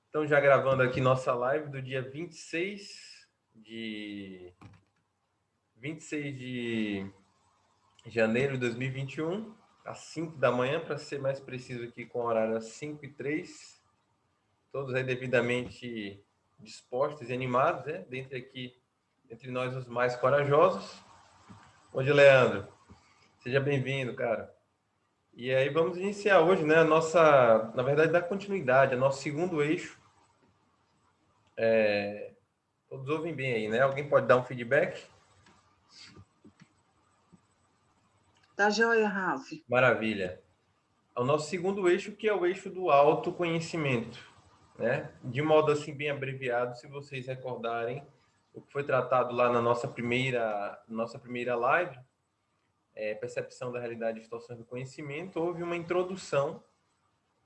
Então, já gravando aqui nossa live do dia 26 de janeiro de 2021, às 5 da manhã, para ser mais preciso aqui com o horário às 5h03. Todos aí devidamente dispostos e animados, né? Entre nós, os mais corajosos. Hoje, Leandro, seja bem-vindo, cara. E aí vamos iniciar hoje, né? Na verdade, dar continuidade, ao nosso segundo eixo. Todos ouvem bem aí, né? Alguém pode dar um feedback? Tá joia, Ralf. Maravilha. Ao nosso segundo eixo, que é o eixo do autoconhecimento, né? De modo assim bem abreviado, se vocês recordarem o que foi tratado lá na nossa primeira live, percepção da realidade e distorções do conhecimento, houve uma introdução,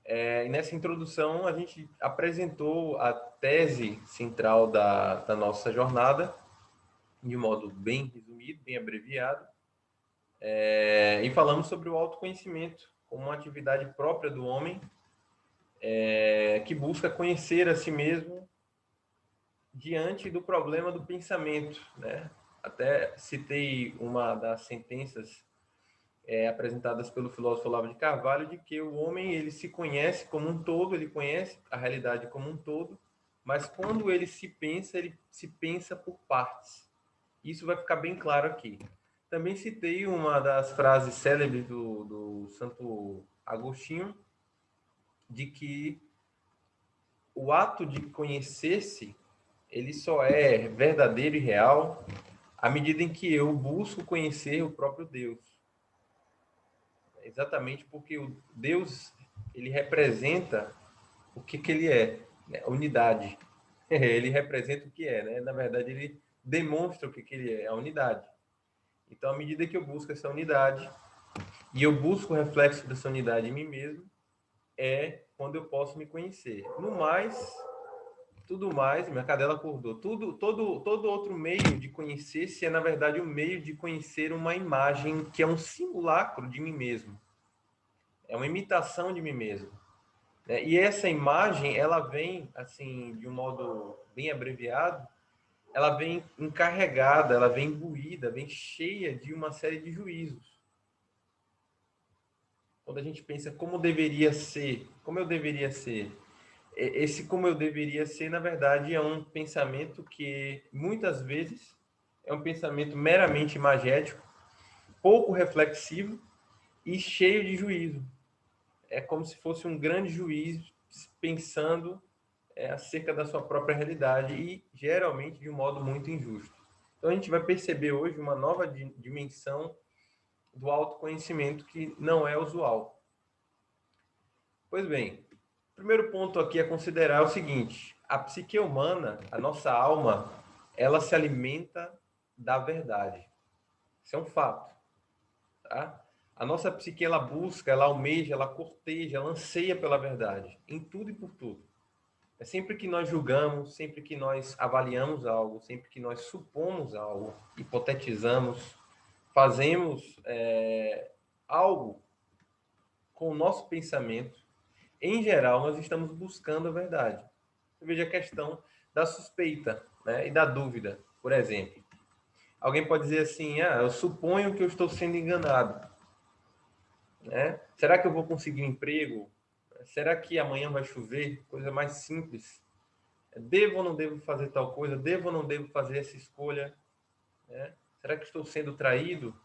e nessa introdução a gente apresentou a tese central da nossa jornada, de modo bem resumido, bem abreviado, e falamos sobre o autoconhecimento como uma atividade própria do homem, que busca conhecer a si mesmo diante do problema do pensamento, né? Até citei uma das sentenças apresentadas pelo filósofo Olavo de Carvalho, de que o homem ele se conhece como um todo, ele conhece a realidade como um todo, mas quando ele se pensa por partes. Isso vai ficar bem claro aqui. Também citei uma das frases célebres do Santo Agostinho, de que o ato de conhecer-se, ele só é verdadeiro e real à medida em que eu busco conhecer o próprio Deus. Exatamente porque o Deus, ele representa o que ele é, né? Unidade. Ele representa o que é, né? Na verdade, ele demonstra o que ele é, a unidade. Então, à medida que eu busco essa unidade, e eu busco o reflexo dessa unidade em mim mesmo, é quando eu posso me conhecer. No mais, tudo mais, minha cadela acordou. Todo outro meio de conhecer-se é, na verdade, um meio de conhecer uma imagem que é um simulacro de mim mesmo. É uma imitação de mim mesmo. E essa imagem, ela vem, assim, de um modo bem abreviado, ela vem encarregada, ela vem imbuída, vem cheia de uma série de juízos. Quando a gente pensa como deveria ser, como eu deveria ser, esse como eu deveria ser, na verdade, é um pensamento que, muitas vezes, é um pensamento meramente imagético, pouco reflexivo e cheio de juízo. É como se fosse um grande juiz pensando acerca da sua própria realidade e, geralmente, de um modo muito injusto. Então, a gente vai perceber hoje uma nova dimensão do autoconhecimento que não é usual. Pois bem, o primeiro ponto aqui a considerar é o seguinte: a psique humana, a nossa alma, ela se alimenta da verdade. Isso é um fato, tá? A nossa psique, ela busca, ela almeja, ela corteja, ela anseia pela verdade, em tudo e por tudo. É sempre que nós julgamos, sempre que nós avaliamos algo, sempre que nós supomos algo, hipotetizamos, fazemos algo com o nosso pensamento, em geral, nós estamos buscando a verdade. Veja a questão da suspeita, né, e da dúvida, por exemplo. Alguém pode dizer assim, eu suponho que eu estou sendo enganado. Né? Será que eu vou conseguir um emprego? Será que amanhã vai chover? Coisa mais simples. Devo ou não devo fazer tal coisa? Devo ou não devo fazer essa escolha? Né? Será que estou sendo traído?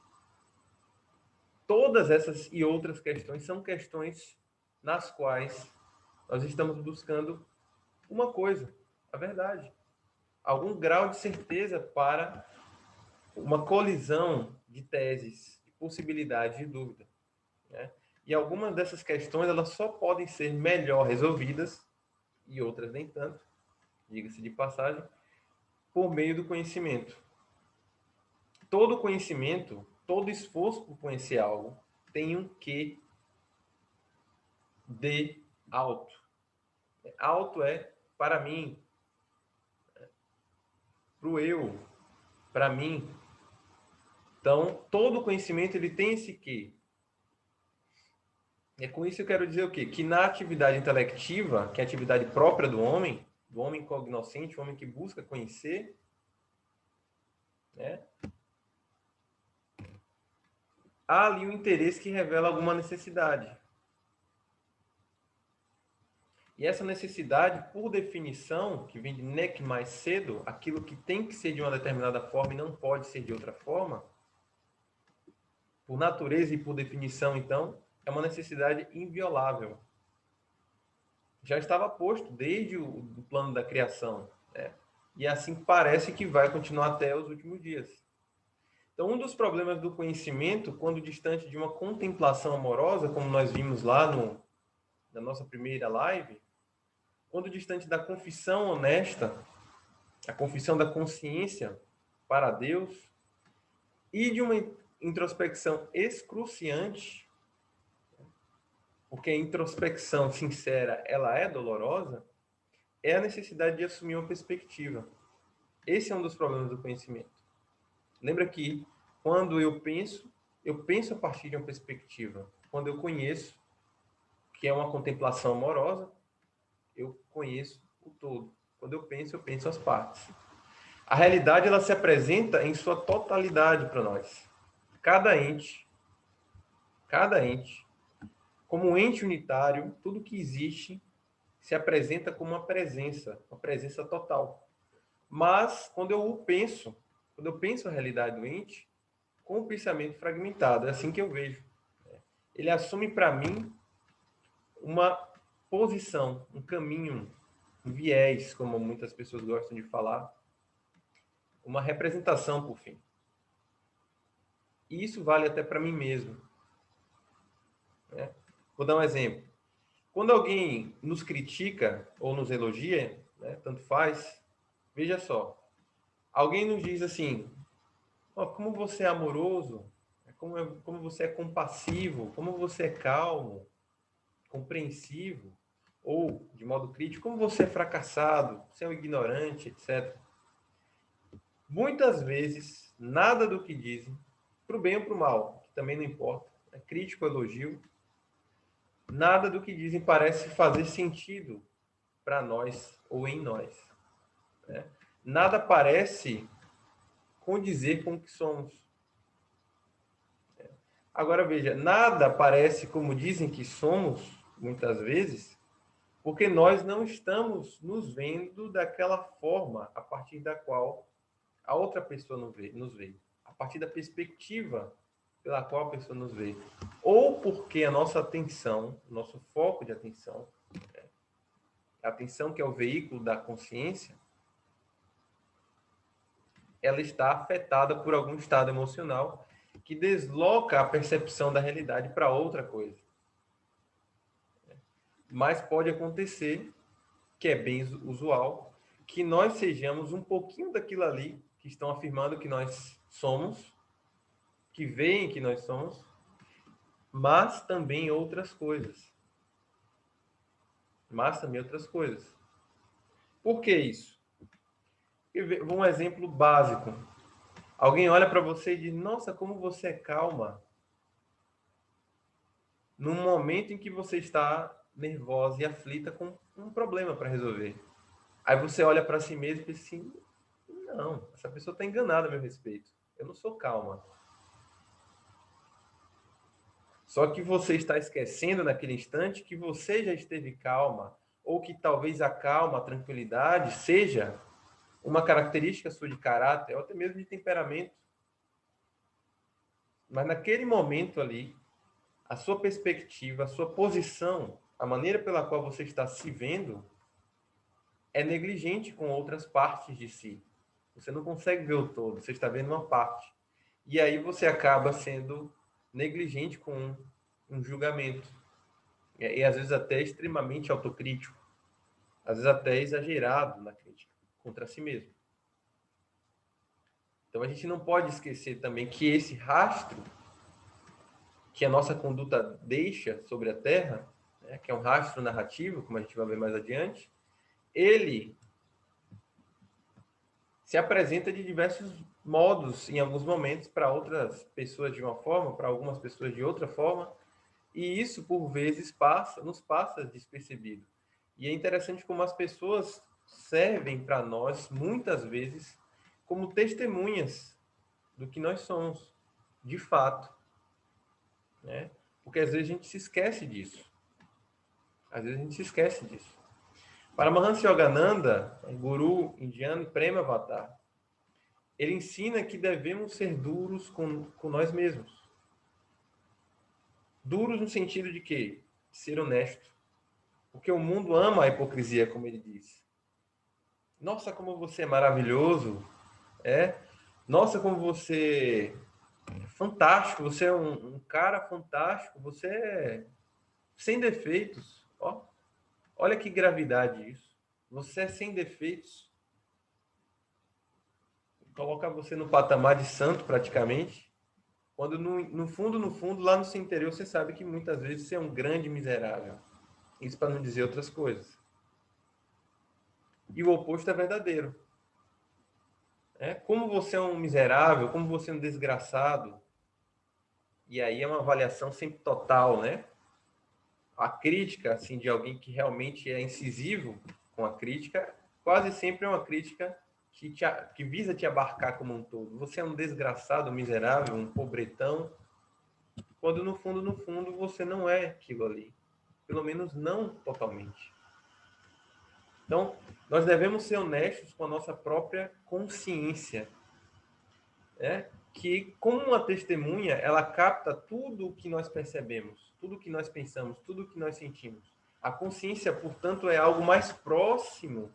Todas essas e outras questões são questões nas quais nós estamos buscando uma coisa, a verdade. Algum grau de certeza para uma colisão de teses, de possibilidade de dúvida. Né? E algumas dessas questões elas só podem ser melhor resolvidas, e outras nem tanto, diga-se de passagem, por meio do conhecimento. Todo conhecimento, todo esforço por conhecer algo tem um quê de alto. Alto é para mim, para o eu, para mim. Então, todo conhecimento ele tem esse quê. E com isso eu quero dizer o quê? Que na atividade intelectiva, que é a atividade própria do homem cognoscente, o homem que busca conhecer, né? Há ali um interesse que revela alguma necessidade. E essa necessidade, por definição, que vem de Neck mais cedo, aquilo que tem que ser de uma determinada forma e não pode ser de outra forma, por natureza e por definição, então, é uma necessidade inviolável. Já estava posto desde o plano da criação, né? E assim parece que vai continuar até os últimos dias. Então, um dos problemas do conhecimento, quando distante de uma contemplação amorosa, como nós vimos lá na nossa primeira live, quando distante da confissão honesta, a confissão da consciência para Deus, e de uma introspecção excruciante, porque a introspecção sincera, ela é dolorosa, é a necessidade de assumir uma perspectiva. Esse é um dos problemas do conhecimento. Lembra que quando eu penso a partir de uma perspectiva. Quando eu conheço, que é uma contemplação amorosa, eu conheço o todo. Quando eu penso as partes. A realidade, ela se apresenta em sua totalidade para nós. Cada ente, como um ente unitário, tudo que existe se apresenta como uma presença total. Mas, quando eu penso a realidade do ente, com o pensamento fragmentado, é assim que eu vejo. Ele assume para mim uma posição, um caminho, um viés, como muitas pessoas gostam de falar, uma representação, por fim. E isso vale até para mim mesmo, né? Vou dar um exemplo. Quando alguém nos critica ou nos elogia, né, tanto faz, veja só. Alguém nos diz assim, oh, como você é amoroso, como você é compassivo, como você é calmo, compreensivo, ou, de modo crítico, como você é fracassado, você é um ignorante, etc. Muitas vezes, nada do que dizem, para o bem ou para o mal, que também não importa, é crítico ou elogio, nada do que dizem parece fazer sentido para nós ou em nós, né? Nada parece condizer com o que somos. Agora veja, nada parece como dizem que somos, muitas vezes, porque nós não estamos nos vendo daquela forma a partir da qual a outra pessoa nos vê, a partir da perspectiva pela qual a pessoa nos vê. Ou porque a nossa atenção, nosso foco de atenção, a atenção que é o veículo da consciência, ela está afetada por algum estado emocional que desloca a percepção da realidade para outra coisa. Mas pode acontecer, que é bem usual, que nós sejamos um pouquinho daquilo ali que estão afirmando que nós somos, que veem que nós somos, mas também outras coisas. Por que isso? Um exemplo básico. Alguém olha para você e diz, nossa, como você é calma. Num momento em que você está nervosa e aflita com um problema para resolver. Aí você olha para si mesmo e pensa assim, não, essa pessoa está enganada a meu respeito. Eu não sou calma. Só que você está esquecendo naquele instante que você já esteve calma, ou que talvez a calma, a tranquilidade seja uma característica sua de caráter, ou até mesmo de temperamento. Mas naquele momento ali, a sua perspectiva, a sua posição, a maneira pela qual você está se vendo, é negligente com outras partes de si. Você não consegue ver o todo, você está vendo uma parte. E aí você acaba sendo negligente com um julgamento. E às vezes até extremamente autocrítico. Às vezes até exagerado na crítica contra si mesmo. Então a gente não pode esquecer também que esse rastro que a nossa conduta deixa sobre a Terra, né, que é um rastro narrativo, como a gente vai ver mais adiante, ele se apresenta de diversos modos, em alguns momentos, para outras pessoas de uma forma, para algumas pessoas de outra forma, E isso, por vezes, nos passa despercebido. E é interessante como as pessoas servem para nós, muitas vezes, como testemunhas do que nós somos, de fato, né? Porque às vezes a gente se esquece disso. Às vezes a gente se esquece disso. Paramahansa Yogananda, um guru indiano e Prema Avatar, ele ensina que devemos ser duros com nós mesmos. Duros no sentido de quê? Ser honesto. Porque o mundo ama a hipocrisia, como ele diz. Nossa, como você é maravilhoso. Nossa, como você é fantástico. Você é um cara fantástico. Você é sem defeitos. Ó, olha que gravidade isso. Você é sem defeitos. Coloca você no patamar de santo, praticamente. Quando no fundo, lá no seu interior, você sabe que muitas vezes você é um grande miserável. Isso para não dizer outras coisas. E o oposto é verdadeiro. Como você é um miserável, como você é um desgraçado. E aí é uma avaliação sempre total, né? A crítica, assim, de alguém que realmente é incisivo com a crítica, quase sempre é uma crítica que visa te abarcar como um todo. Você é um desgraçado, um miserável, um pobretão, quando no fundo, você não é aquilo ali. Pelo menos não totalmente. Então, nós devemos ser honestos com a nossa própria consciência, né? Que, como uma testemunha, ela capta tudo o que nós percebemos, tudo o que nós pensamos, tudo o que nós sentimos. A consciência, portanto, é algo mais próximo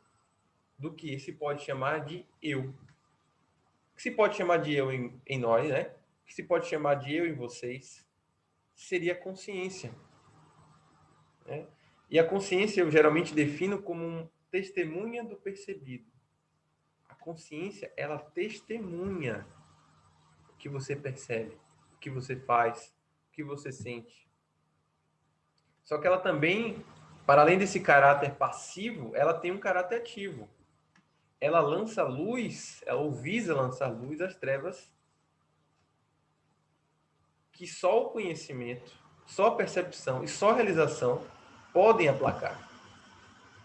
do que se pode chamar de eu. O que se pode chamar de eu em nós, né? O que se pode chamar de eu em vocês seria a consciência, né? E a consciência eu geralmente defino como um testemunha do percebido. A consciência, ela testemunha o que você percebe, o que você faz, o que você sente. Só que ela também, para além desse caráter passivo, ela tem um caráter ativo. Ela lança luz, ela visa lançar luz às trevas que só o conhecimento, só a percepção e só a realização podem aplacar.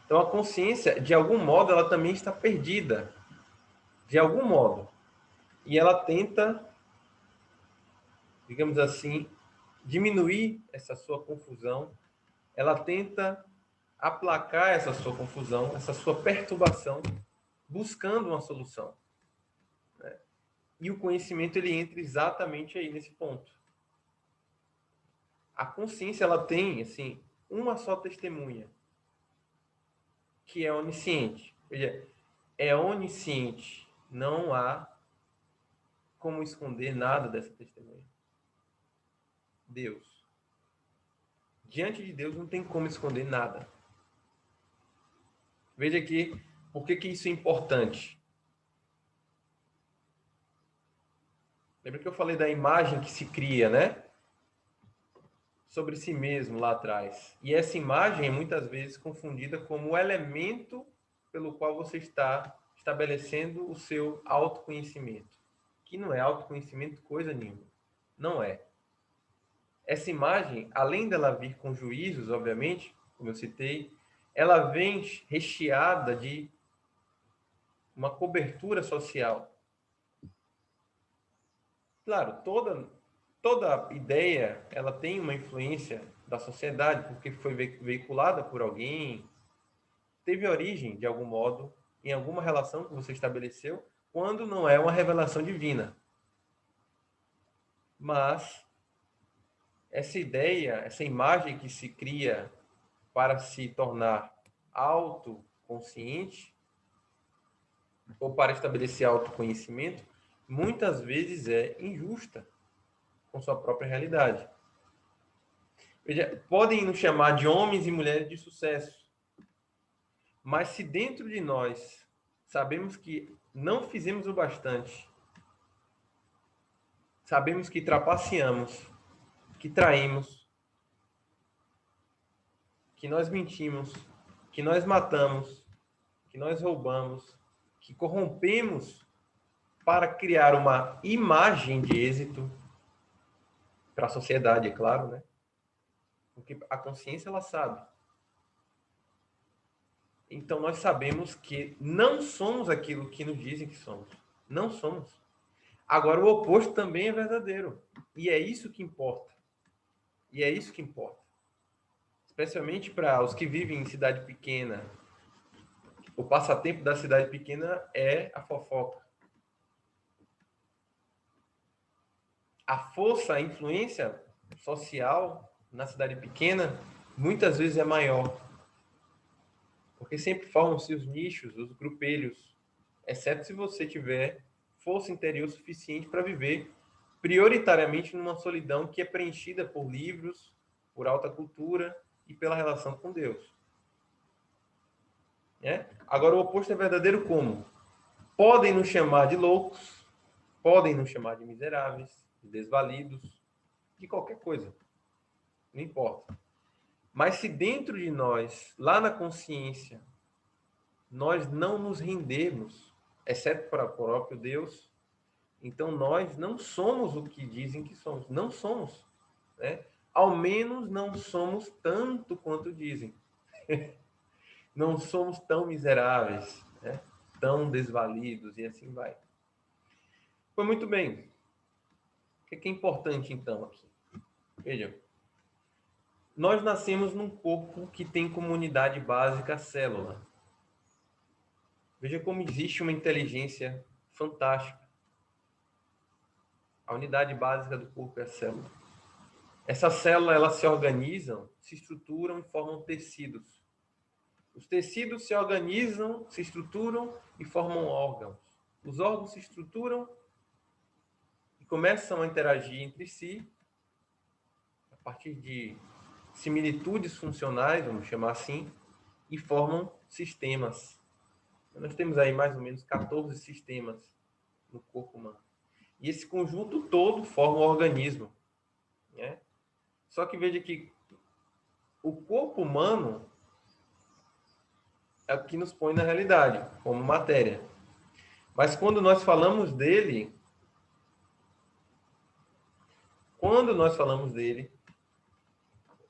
Então a consciência, de algum modo, ela também está perdida. De algum modo. E ela tenta, digamos assim, diminuir essa sua confusão. Ela tenta aplacar essa sua confusão, essa sua perturbação, buscando uma solução. Né? E o conhecimento ele entra exatamente aí nesse ponto. A consciência ela tem assim uma só testemunha, que é onisciente. Veja, é onisciente. Não há como esconder nada dessa testemunha. Deus. Diante de Deus não tem como esconder nada. Veja aqui, por que isso é importante? Lembra que eu falei da imagem que se cria, né? Sobre si mesmo lá atrás. E essa imagem é muitas vezes confundida como o elemento pelo qual você está estabelecendo o seu autoconhecimento. Que não é autoconhecimento coisa nenhuma. Não é. Essa imagem, além dela vir com juízos, obviamente, como eu citei, ela vem recheada de uma cobertura social. Claro, toda ideia ela tem uma influência da sociedade, porque foi veiculada por alguém, teve origem, de algum modo, em alguma relação que você estabeleceu, quando não é uma revelação divina. Mas essa ideia, essa imagem que se cria para se tornar autoconsciente, ou para estabelecer autoconhecimento, muitas vezes é injusta com sua própria realidade. Veja, podem nos chamar de homens e mulheres de sucesso, mas se dentro de nós sabemos que não fizemos o bastante, sabemos que trapaceamos, que traímos, que nós mentimos, que nós matamos, que nós roubamos, que corrompemos para criar uma imagem de êxito para a sociedade, é claro, né? Porque a consciência, ela sabe. Então, nós sabemos que não somos aquilo que nos dizem que somos. Não somos. Agora, o oposto também é verdadeiro. E é isso que importa. E é isso que importa. Especialmente para os que vivem em cidade pequena. O passatempo da cidade pequena é a fofoca. A força, a influência social na cidade pequena muitas vezes é maior. Porque sempre formam-se os nichos, os grupelhos, exceto se você tiver força interior suficiente para viver prioritariamente numa solidão que é preenchida por livros, por alta cultura e pela relação com Deus. Agora, o oposto é verdadeiro como? Podem nos chamar de loucos, podem nos chamar de miseráveis, de desvalidos, de qualquer coisa. Não importa. Mas se dentro de nós, lá na consciência, nós não nos rendermos, exceto para o próprio Deus, então nós não somos o que dizem que somos. Não somos. Né? Ao menos não somos tanto quanto dizem. Não somos tão miseráveis, né? Tão desvalidos e assim vai. Foi muito bem. O que é importante então aqui? Vejam. Nós nascemos num corpo que tem como unidade básica a célula. Veja como existe uma inteligência fantástica. A unidade básica do corpo é a célula. Essas células, elas se organizam, se estruturam e formam tecidos. Os tecidos se organizam, se estruturam e formam órgãos. Os órgãos se estruturam e começam a interagir entre si a partir de similitudes funcionais, vamos chamar assim, e formam sistemas. Nós temos aí mais ou menos 14 sistemas no corpo humano. E esse conjunto todo forma um organismo. Né? Só que veja que o corpo humano é o que nos põe na realidade, como matéria. Mas quando nós falamos dele,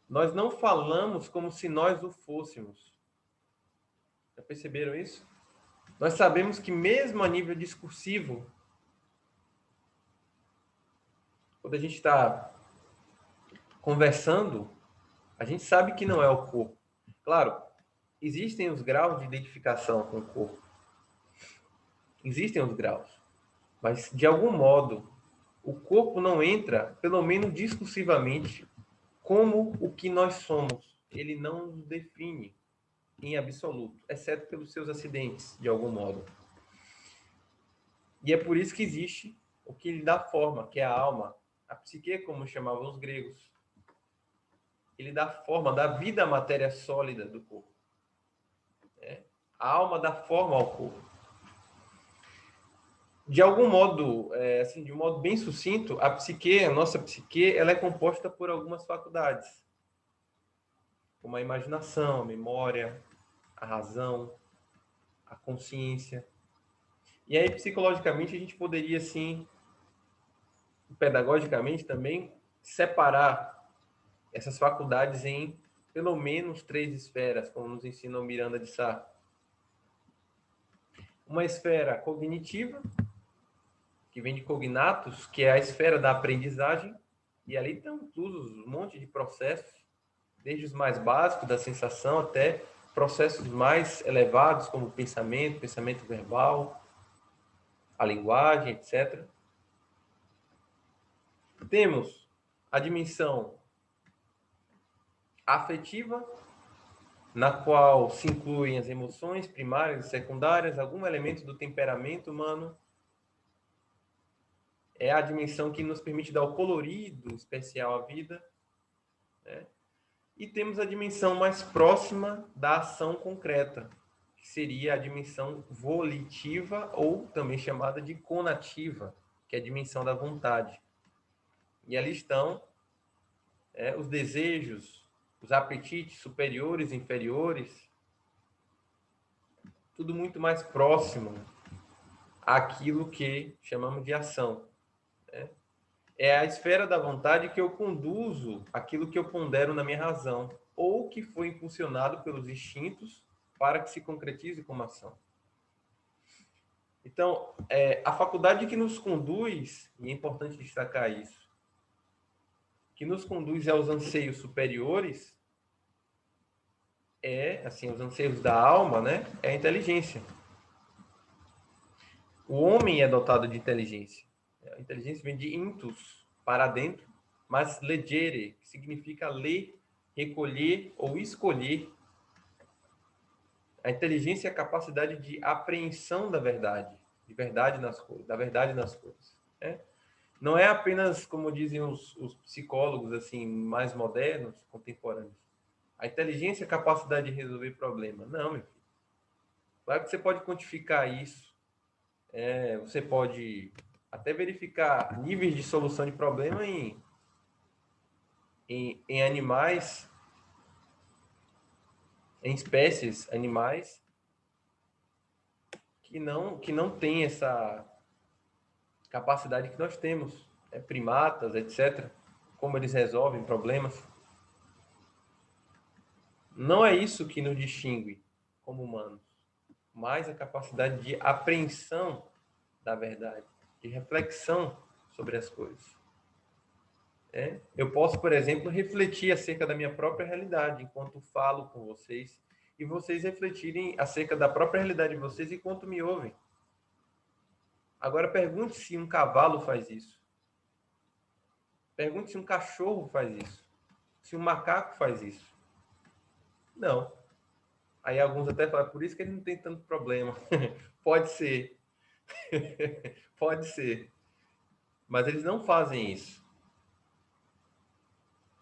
nós não falamos como se nós o fôssemos. Já perceberam isso? Nós sabemos que mesmo a nível discursivo, quando a gente está conversando, a gente sabe que não é o corpo. Claro, existem os graus de identificação com o corpo. Existem os graus. Mas, de algum modo, o corpo não entra, pelo menos discursivamente, como o que nós somos. Ele não nos define em absoluto, exceto pelos seus acidentes, de algum modo. E é por isso que existe o que lhe dá forma, que é a alma. A psique, como chamavam os gregos. Ele dá forma, dá vida à matéria sólida do corpo. A alma dá forma ao corpo. De algum modo, assim, de um modo bem sucinto, a nossa psique, ela é composta por algumas faculdades, como a imaginação, a memória, a razão, a consciência. E aí, psicologicamente, a gente poderia, assim, pedagogicamente também, separar essas faculdades em pelo menos 3 esferas, como nos ensina o Miranda de Sá. Uma esfera cognitiva, que vem de cognatus, que é a esfera da aprendizagem, e ali estão inclusos um monte de processos, desde os mais básicos da sensação até processos mais elevados, como pensamento verbal, a linguagem, etc. Temos a dimensão afetiva, na qual se incluem as emoções primárias e secundárias, algum elemento do temperamento humano. É a dimensão que nos permite dar o colorido especial à vida. Né? E temos a dimensão mais próxima da ação concreta, que seria a dimensão volitiva, ou também chamada de conativa, que é a dimensão da vontade. E ali estão os desejos, os apetites superiores e inferiores, tudo muito mais próximo àquilo que chamamos de ação. Né? É a esfera da vontade que eu conduzo aquilo que eu pondero na minha razão, ou que foi impulsionado pelos instintos para que se concretize como ação. Então, a faculdade que nos conduz, e é importante destacar isso, que nos conduz aos anseios superiores, assim, os anseios da alma, né? É a inteligência. O homem é dotado de inteligência. A inteligência vem de intus, para dentro, mas legere, que significa ler, recolher ou escolher. A inteligência é a capacidade de apreensão da verdade, de verdade nas coisas, da verdade nas coisas. Né? Não é apenas, como dizem os psicólogos assim mais modernos, contemporâneos, a inteligência é a capacidade de resolver problemas. Não, meu filho. Claro que você pode quantificar isso. Você pode até verificar níveis de solução de problema em animais, em espécies animais que não têm essa capacidade que nós temos, primatas, etc. Como eles resolvem problemas. Não é isso que nos distingue como humanos, mas a capacidade de apreensão da verdade, de reflexão sobre as coisas. Eu posso, por exemplo, refletir acerca da minha própria realidade enquanto falo com vocês e vocês refletirem acerca da própria realidade de vocês enquanto me ouvem. Agora, pergunte se um cavalo faz isso. Pergunte se um cachorro faz isso. Se um macaco faz isso. Não. Aí alguns até falam, por isso que ele não tem tanto problema. Pode ser. Pode ser. Mas eles não fazem isso.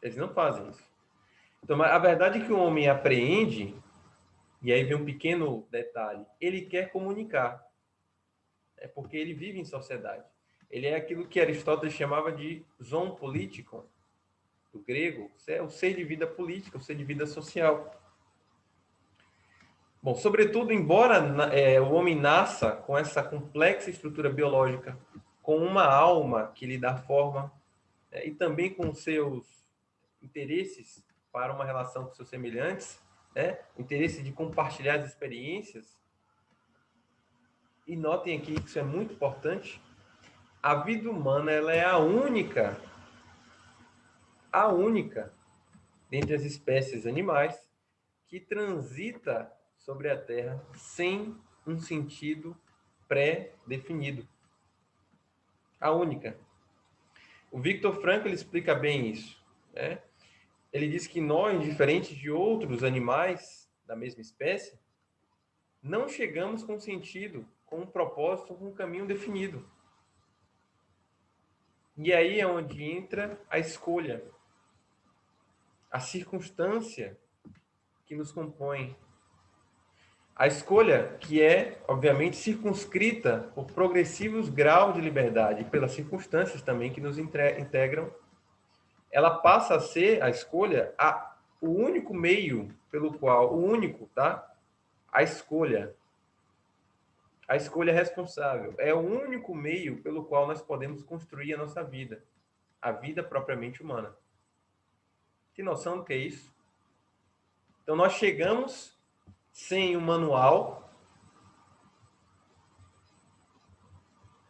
Eles não fazem isso. Então, a verdade é que o homem apreende, e aí vem um pequeno detalhe, ele quer comunicar. É porque ele vive em sociedade. Ele é aquilo que Aristóteles chamava de zoon politikon, do grego, é o ser de vida política, o ser de vida social. Bom, sobretudo, embora o homem nasça com essa complexa estrutura biológica, com uma alma que lhe dá forma, e também com seus interesses para uma relação com seus semelhantes, o interesse de compartilhar as experiências, e notem aqui que isso é muito importante, a vida humana ela é a única dentre as espécies animais que transita sobre a Terra sem um sentido pré-definido. A única. O Viktor Frankl explica bem isso. Né? Ele diz que nós, diferente de outros animais da mesma espécie, não chegamos com sentido, com um propósito, com um caminho definido. E aí é onde entra a escolha, a circunstância que nos compõe. A escolha que é, obviamente, circunscrita por progressivos graus de liberdade e pelas circunstâncias também que nos integram, ela passa a ser, a escolha, o único meio pelo qual, o único, tá? A escolha responsável, é o único meio pelo qual nós podemos construir a nossa vida, a vida propriamente humana. Tem noção do que é isso? Então, nós chegamos sem um manual,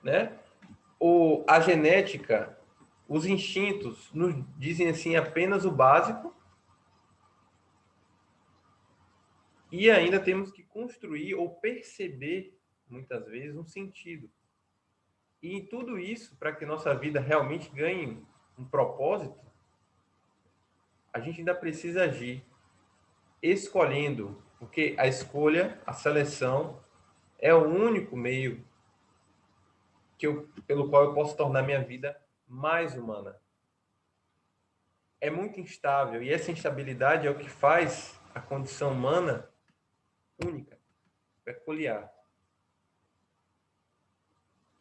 né? A genética, os instintos nos dizem assim apenas o básico, e ainda temos que construir ou perceber, muitas vezes, um sentido. E em tudo isso, para que nossa vida realmente ganhe um propósito, a gente ainda precisa agir escolhendo, porque a escolha, a seleção, é o único meio pelo qual eu posso tornar minha vida mais humana. É muito instável, e essa instabilidade é o que faz a condição humana única, peculiar.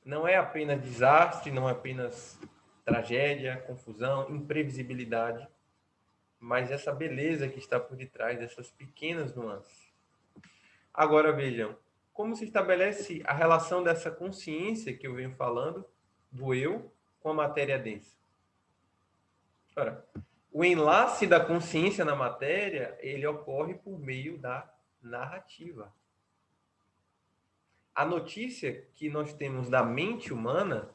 Não é apenas desastre, não é apenas tragédia, confusão, imprevisibilidade, mas essa beleza que está por detrás dessas pequenas nuances. Agora vejam, como se estabelece a relação dessa consciência que eu venho falando, do eu, com a matéria densa? Ora, o enlace da consciência na matéria, ele ocorre por meio da narrativa. A notícia que nós temos da mente humana,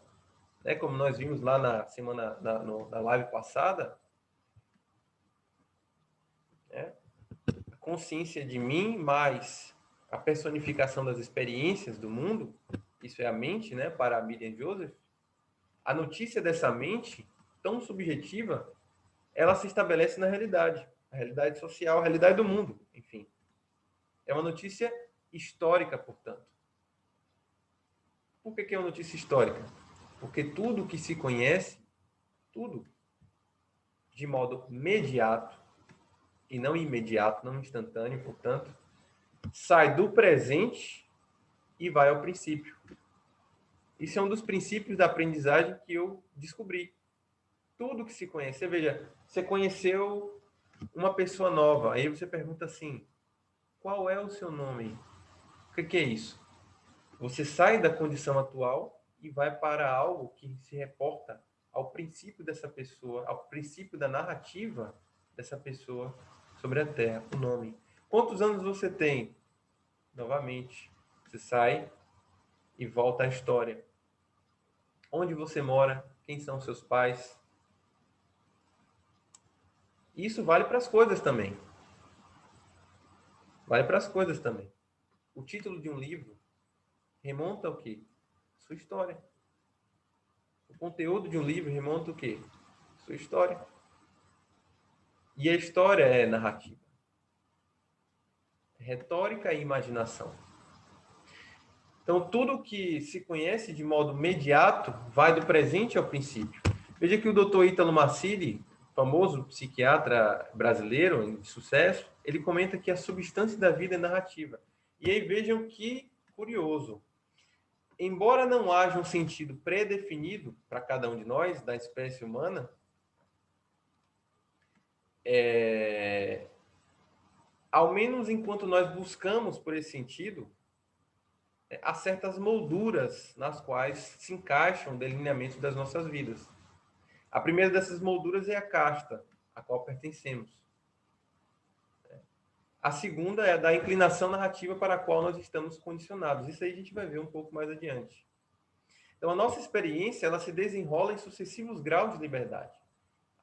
né, como nós vimos lá na live passada, né, a consciência de mim mais a personificação das experiências do mundo, isso é a mente, né, para a Miriam Joseph, a notícia dessa mente, tão subjetiva, ela se estabelece na realidade, a realidade social, a realidade do mundo, enfim. É uma notícia histórica, portanto. Por que é uma notícia histórica? Porque tudo que se conhece, tudo, de modo imediato, e não imediato, não instantâneo, portanto, sai do presente e vai ao princípio. Isso é um dos princípios da aprendizagem que eu descobri. Tudo que se conhece. Você veja, você conheceu uma pessoa nova, aí você pergunta assim, qual é o seu nome? O que é isso? Você sai da condição atual e vai para algo que se reporta ao princípio dessa pessoa, ao princípio da narrativa dessa pessoa sobre a Terra, o nome. Quantos anos você tem? Novamente, você sai e volta à história. Onde você mora? Quem são seus pais? Isso vale para as coisas também. Vale para as coisas também. O título de um livro remonta ao quê? Sua história. O conteúdo de um livro remonta o quê? Sua história. E a história é narrativa. Retórica e imaginação. Então, tudo que se conhece de modo imediato vai do presente ao princípio. Veja que o Dr. Ítalo Marcilli, famoso psiquiatra brasileiro de sucesso, ele comenta que a substância da vida é narrativa. E aí vejam que curioso. Embora não haja um sentido pré-definido para cada um de nós, da espécie humana, ao menos enquanto nós buscamos por esse sentido, há certas molduras nas quais se encaixam o delineamento das nossas vidas. A primeira dessas molduras é a casta, a qual pertencemos. A segunda é a da inclinação narrativa para a qual nós estamos condicionados. Isso aí a gente vai ver um pouco mais adiante. Então, a nossa experiência ela se desenrola em sucessivos graus de liberdade.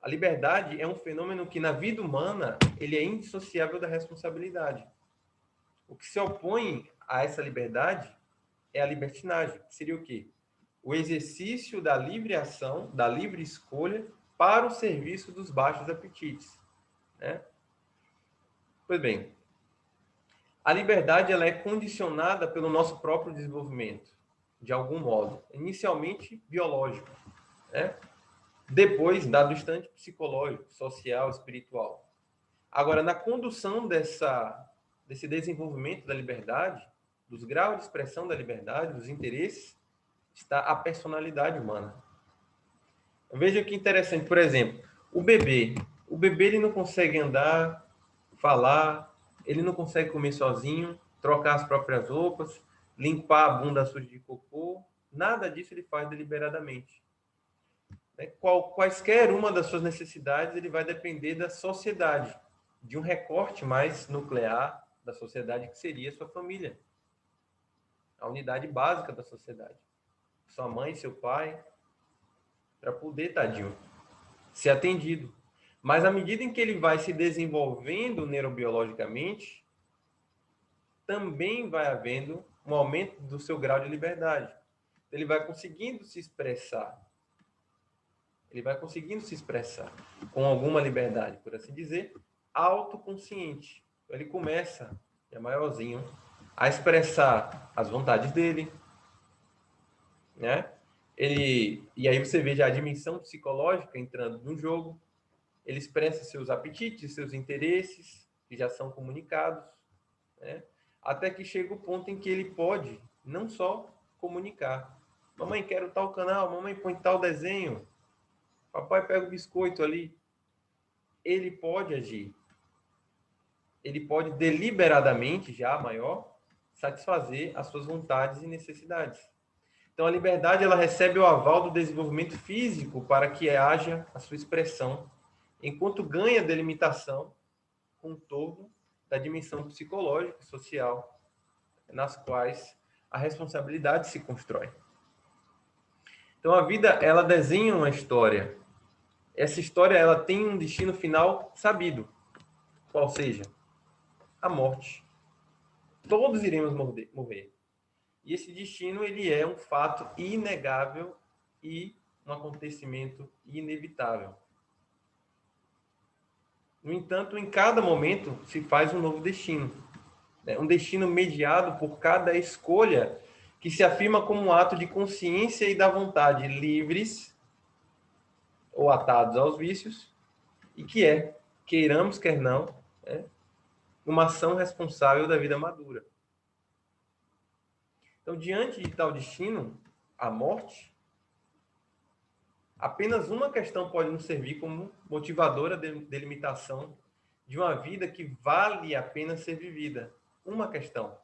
A liberdade é um fenômeno que, na vida humana, ele é indissociável da responsabilidade. O que se opõe a essa liberdade é a libertinagem. Seria o quê? O exercício da livre ação, da livre escolha, para o serviço dos baixos apetites. Né? Pois bem, a liberdade ela é condicionada pelo nosso próprio desenvolvimento, de algum modo. Inicialmente, biológico. Né? Depois, dado o instante, psicológico, social, espiritual. Agora, na condução desse desenvolvimento da liberdade, dos graus de expressão da liberdade, dos interesses, está a personalidade humana. Veja que interessante, por exemplo, o bebê. O bebê ele não consegue andar, falar, ele não consegue comer sozinho, trocar as próprias roupas, limpar a bunda suja de cocô, nada disso ele faz deliberadamente. Quaisquer uma das suas necessidades, ele vai depender da sociedade, de um recorte mais nuclear da sociedade, que seria a sua família. A unidade básica da sociedade. Sua mãe, seu pai, para poder, tadinho, ser atendido. Mas à medida em que ele vai se desenvolvendo neurobiologicamente, também vai havendo um aumento do seu grau de liberdade. Ele vai conseguindo se expressar. Ele vai conseguindo se expressar com alguma liberdade, por assim dizer, autoconsciente. Ele começa, é maiorzinho, a expressar as vontades dele, né? E aí você veja a dimensão psicológica entrando no jogo. Ele expressa seus apetites, seus interesses, que já são comunicados, né? Até que chega o ponto em que ele pode não só comunicar. Mamãe, quero tal canal, mamãe, põe tal desenho, papai pega o biscoito ali. Ele pode agir. Ele pode deliberadamente, já maior, satisfazer as suas vontades e necessidades. Então, a liberdade ela recebe o aval do desenvolvimento físico para que haja a sua expressão, enquanto ganha delimitação, contorno da dimensão psicológica e social, nas quais a responsabilidade se constrói. Então, a vida ela desenha uma história. Essa história ela tem um destino final sabido, qual seja a morte. Todos iremos morrer. E esse destino ele é um fato inegável e um acontecimento inevitável. No entanto, em cada momento se faz um novo destino. Um destino mediado por cada escolha que se afirma como um ato de consciência e da vontade livres ou atados aos vícios, e que é, queiramos quer não, uma ação responsável da vida madura. Então, diante de tal destino, a morte, apenas uma questão pode nos servir como motivadora de delimitação de uma vida que vale a pena ser vivida. Uma questão.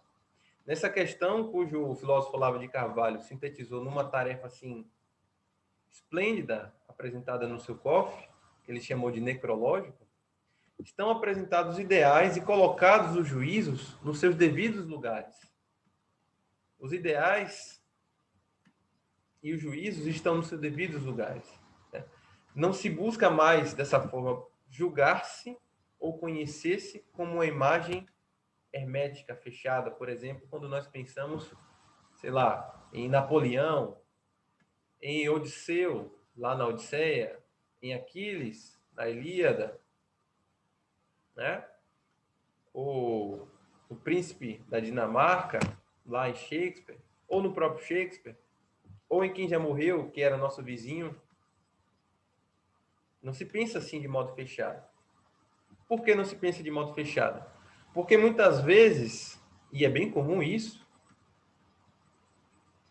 Nessa questão, cujo filósofo Olavo de Carvalho sintetizou numa tarefa assim esplêndida, apresentada no seu cofre, que ele chamou de necrológico, estão apresentados ideais e colocados os juízos nos seus devidos lugares. Os ideais e os juízos estão nos seus devidos lugares. Não se busca mais, dessa forma, julgar-se ou conhecer-se como uma imagem hermética, fechada. Por exemplo, quando nós pensamos, sei lá, em Napoleão, em Odisseu, lá na Odisseia, em Aquiles, na Ilíada, né? O príncipe da Dinamarca, lá em Shakespeare, ou no próprio Shakespeare, ou em quem já morreu, que era nosso vizinho. Não se pensa assim de modo fechado. Por que não se pensa de modo fechado? Porque muitas vezes, e é bem comum isso,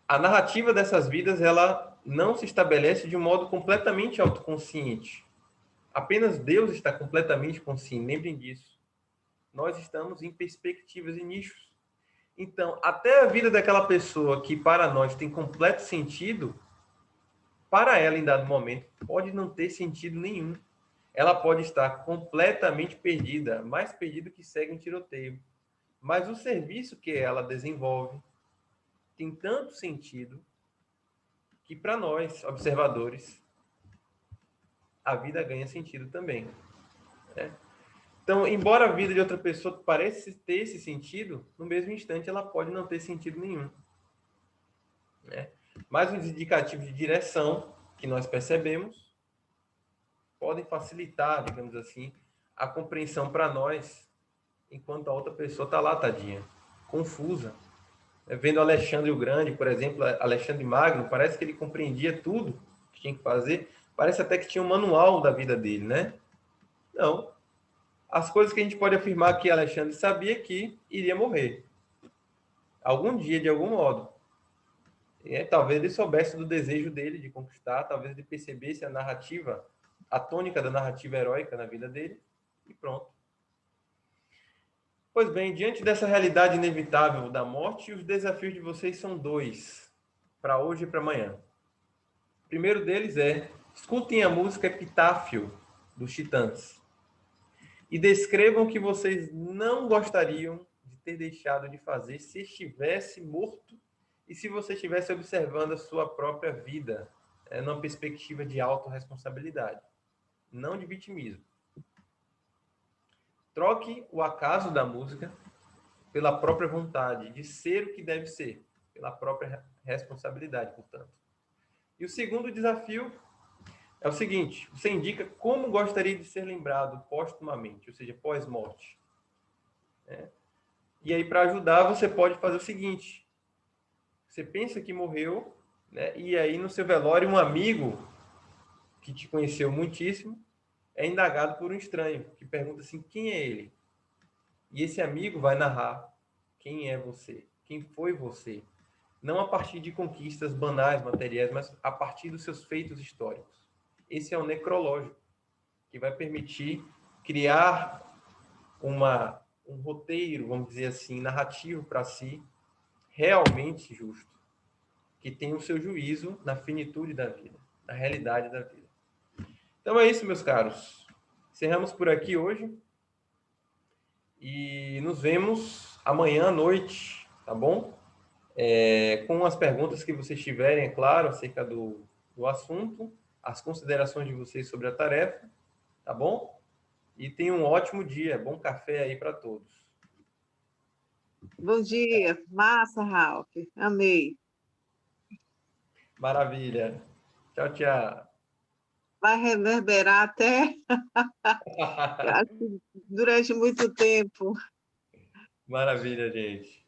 a narrativa dessas vidas ela não se estabelece de um modo completamente autoconsciente. Apenas Deus está completamente consciente, lembrem disso. Nós estamos em perspectivas e nichos. Então, até a vida daquela pessoa que para nós tem completo sentido, para ela em dado momento pode não ter sentido nenhum. Ela pode estar completamente perdida, mais perdida que segue um tiroteio. Mas o serviço que ela desenvolve tem tanto sentido que para nós, observadores, a vida ganha sentido também. Né? Então, embora a vida de outra pessoa pareça ter esse sentido, no mesmo instante ela pode não ter sentido nenhum. Né? Mas os indicativos de direção que nós percebemos podem facilitar, digamos assim, a compreensão para nós, enquanto a outra pessoa está lá, tadinha, confusa. Vendo Alexandre o Grande, por exemplo, Alexandre Magno, parece que ele compreendia tudo que tinha que fazer, parece até que tinha um manual da vida dele, né? Não. As coisas que a gente pode afirmar que Alexandre sabia que iria morrer. Algum dia, de algum modo. Talvez ele soubesse do desejo dele de conquistar, talvez ele percebesse a narrativa, a tônica da narrativa heróica na vida dele, e pronto. Pois bem, diante dessa realidade inevitável da morte, os desafios de vocês são dois, para hoje e para amanhã. O primeiro deles é: escutem a música Epitáfio, dos Titãs, e descrevam o que vocês não gostariam de ter deixado de fazer se estivesse morto e se você estivesse observando a sua própria vida, numa perspectiva de autorresponsabilidade, não de vitimismo. Troque o acaso da música pela própria vontade de ser o que deve ser, pela própria responsabilidade, portanto. E o segundo desafio é o seguinte: você indica como gostaria de ser lembrado póstumamente, ou seja, pós-morte. E aí, para ajudar, você pode fazer o seguinte: você pensa que morreu, né? E aí no seu velório um amigo que te conheceu muitíssimo é indagado por um estranho, que pergunta assim: quem é ele? E esse amigo vai narrar quem é você, quem foi você, não a partir de conquistas banais, materiais, mas a partir dos seus feitos históricos. Esse é o necrológico, que vai permitir criar um roteiro, vamos dizer assim, narrativo para si, realmente justo. que tem o seu juízo na finitude da vida, na realidade da vida. Então é isso, meus caros. Encerramos por aqui hoje e nos vemos amanhã à noite, tá bom? Com as perguntas que vocês tiverem, é claro, acerca do assunto, as considerações de vocês sobre a tarefa, tá bom? E tenham um ótimo dia, bom café aí para todos. Bom dia. Massa, Ralph. Amei. Maravilha. Tchau, tchau. Vai reverberar até acho que durante muito tempo. Maravilha, gente.